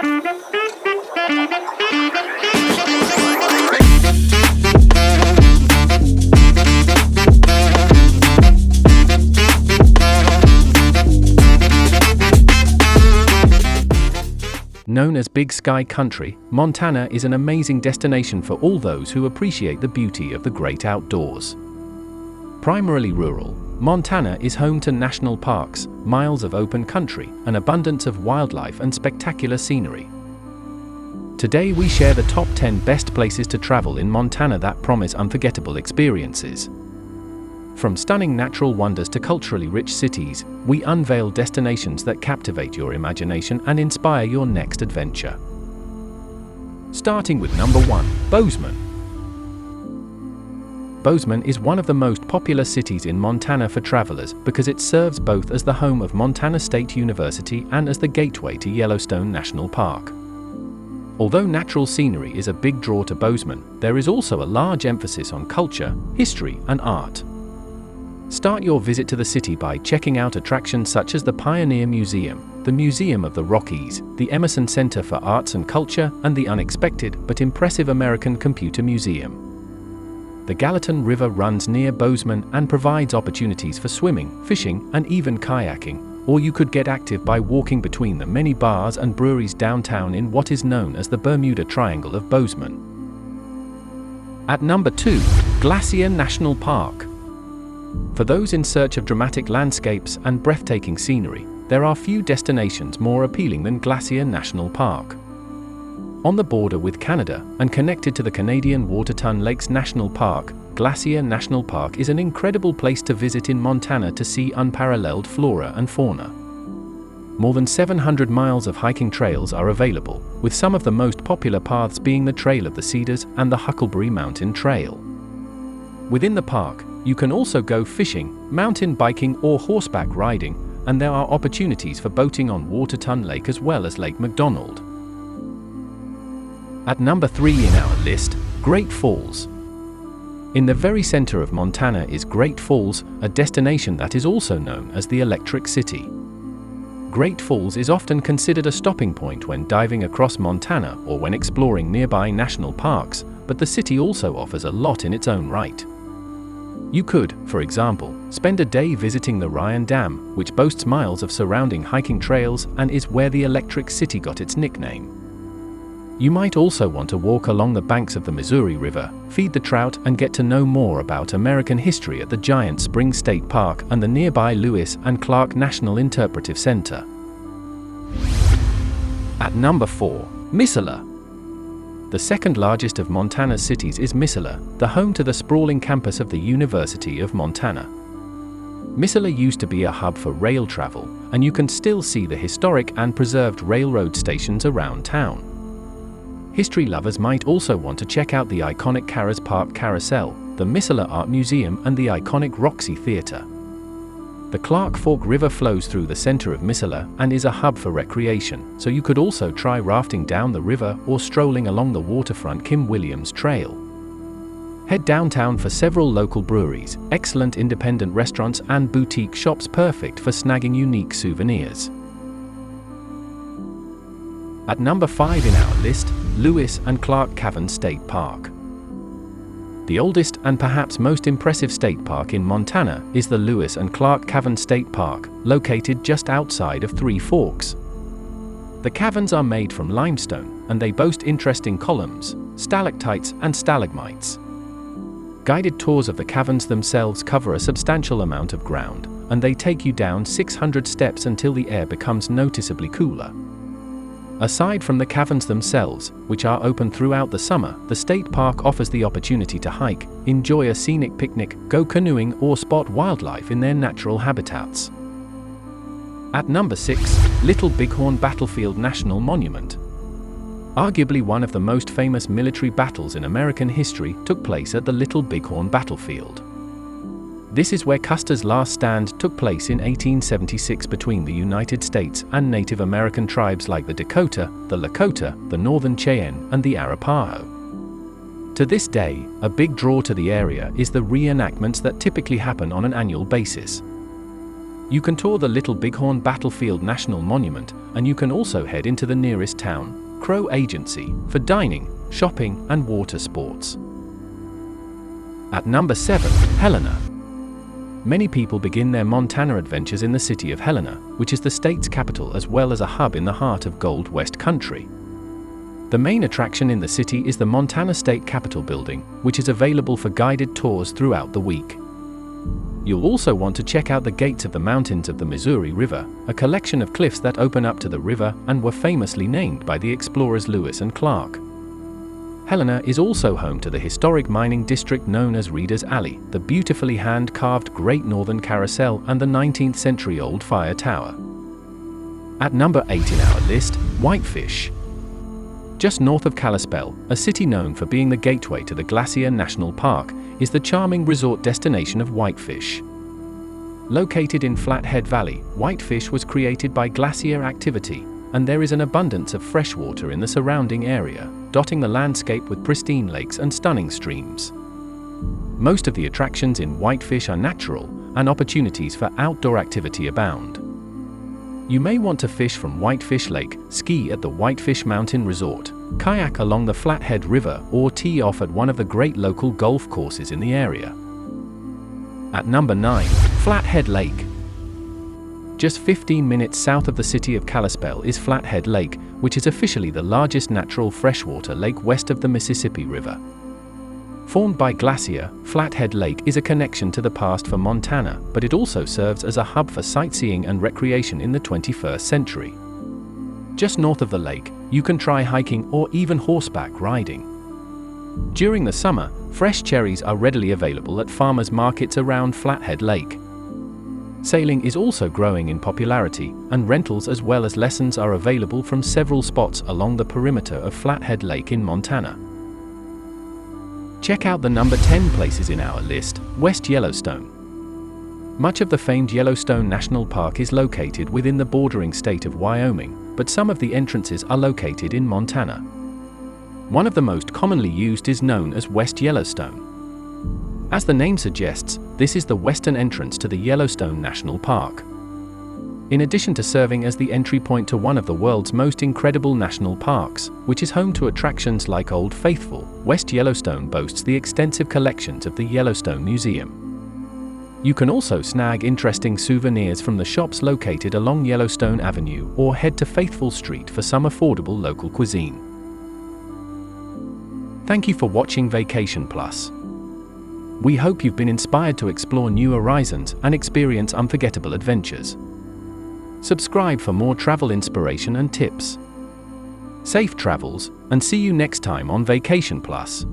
Known as Big Sky Country, Montana is an amazing destination for all those who appreciate the beauty of the great outdoors. Primarily rural, Montana is home to national parks, miles of open country, an abundance of wildlife and spectacular scenery. Today we share the top 10 best places to travel in Montana that promise unforgettable experiences. From stunning natural wonders to culturally rich cities, we unveil destinations that captivate your imagination and inspire your next adventure. Starting with number 1, Boseman. Boseman is one of the most popular cities in Montana for travelers because it serves both as the home of Montana State University and as the gateway to Yellowstone National Park. Although natural scenery is a big draw to Boseman, there is also a large emphasis on culture, history, and art. Start your visit to the city by checking out attractions such as the Pioneer Museum, the Museum of the Rockies, the Emerson Center for Arts and Culture, and the unexpected but impressive American Computer Museum. The Gallatin River runs near Boseman and provides opportunities for swimming, fishing, and even kayaking, or you could get active by walking between the many bars and breweries downtown in what is known as the Bermuda Triangle of Boseman. At number 2, Glacier National Park. For those in search of dramatic landscapes and breathtaking scenery, there are few destinations more appealing than Glacier National Park. On the border with Canada and connected to the Canadian Waterton Lakes National Park, Glacier National Park is an incredible place to visit in Montana to see unparalleled flora and fauna. More than 700 miles of hiking trails are available, with some of the most popular paths being the Trail of the Cedars and the Huckleberry Mountain Trail. Within the park, you can also go fishing, mountain biking, or horseback riding, and there are opportunities for boating on Waterton Lake as well as Lake McDonald. At number 3 in our list, Great Falls. In the very center of Montana is Great Falls, a destination that is also known as the Electric City. Great Falls is often considered a stopping point when diving across Montana or when exploring nearby national parks, but the city also offers a lot in its own right. You could, for example, spend a day visiting the Ryan Dam, which boasts miles of surrounding hiking trails and is where the Electric City got its nickname. You might also want to walk along the banks of the Missouri River, feed the trout, and get to know more about American history at the Giant Springs State Park and the nearby Lewis and Clark National Interpretive Center. At number 4, Missoula. The second largest of Montana's cities is Missoula, the home to the sprawling campus of the University of Montana. Missoula used to be a hub for rail travel, and you can still see the historic and preserved railroad stations around town. History lovers might also want to check out the iconic Carras Park Carousel, the Missoula Art Museum, and the iconic Roxy Theater. The Clark Fork River flows through the center of Missoula and is a hub for recreation, so you could also try rafting down the river or strolling along the waterfront Kim Williams Trail. Head downtown for several local breweries, excellent independent restaurants, and boutique shops perfect for snagging unique souvenirs. At number 5 in our list, Lewis and Clark Cavern State Park. The oldest and perhaps most impressive state park in Montana is the Lewis and Clark Cavern State Park, located just outside of Three Forks. The caverns are made from limestone, and they boast interesting columns, stalactites, and stalagmites. Guided tours of the caverns themselves cover a substantial amount of ground, and they take you down 600 steps until the air becomes noticeably cooler. Aside from the caverns themselves, which are open throughout the summer, the state park offers the opportunity to hike, enjoy a scenic picnic, go canoeing, or spot wildlife in their natural habitats. At number 6, Little Bighorn Battlefield National Monument. Arguably one of the most famous military battles in American history took place at the Little Bighorn Battlefield. This is where Custer's last stand took place in 1876 between the United States and Native American tribes like the Dakota, the Lakota, the Northern Cheyenne, and the Arapaho. To this day, a big draw to the area is the reenactments that typically happen on an annual basis. You can tour the Little Bighorn Battlefield National Monument, and you can also head into the nearest town, Crow Agency, for dining, shopping, and water sports. At number 7, Helena. Many people begin their Montana adventures in the city of Helena, which is the state's capital as well as a hub in the heart of Gold West country. The main attraction in the city is the Montana State Capitol building, which is available for guided tours throughout the week. You'll also want to check out the gates of the mountains of the Missouri River, a collection of cliffs that open up to the river and were famously named by the explorers Lewis and Clark. Helena is also home to the historic mining district known as Reeder's Alley, the beautifully hand-carved Great Northern Carousel, and the 19th-century-old fire tower. At number 8 in our list, Whitefish. Just north of Kalispell, a city known for being the gateway to the Glacier National Park, is the charming resort destination of Whitefish. Located in Flathead Valley, Whitefish was created by glacier activity, and there is an abundance of fresh water in the surrounding area, dotting the landscape with pristine lakes and stunning streams. Most of the attractions in Whitefish are natural, and opportunities for outdoor activity abound. You may want to fish from Whitefish Lake, ski at the Whitefish Mountain Resort, kayak along the Flathead River, or tee off at one of the great local golf courses in the area. At number 9, Flathead Lake. Just 15 minutes south of the city of Kalispell is Flathead Lake, which is officially the largest natural freshwater lake west of the Mississippi River. Formed by glacier, Flathead Lake is a connection to the past for Montana, but it also serves as a hub for sightseeing and recreation in the 21st century. Just north of the lake, you can try hiking or even horseback riding. During the summer, fresh cherries are readily available at farmers' markets around Flathead Lake. Sailing is also growing in popularity, and rentals as well as lessons are available from several spots along the perimeter of Flathead Lake in Montana. Check out the number 10 places in our list, West Yellowstone. Much of the famed Yellowstone National Park is located within the bordering state of Wyoming, but some of the entrances are located in Montana. One of the most commonly used is known as West Yellowstone. As the name suggests, this is the western entrance to the Yellowstone National Park. In addition to serving as the entry point to one of the world's most incredible national parks, which is home to attractions like Old Faithful, West Yellowstone boasts the extensive collections of the Yellowstone Museum. You can also snag interesting souvenirs from the shops located along Yellowstone Avenue or head to Faithful Street for some affordable local cuisine. Thank you for watching Vacation Plus. We hope you've been inspired to explore new horizons and experience unforgettable adventures. Subscribe for more travel inspiration and tips. Safe travels, and see you next time on Vacation Plus.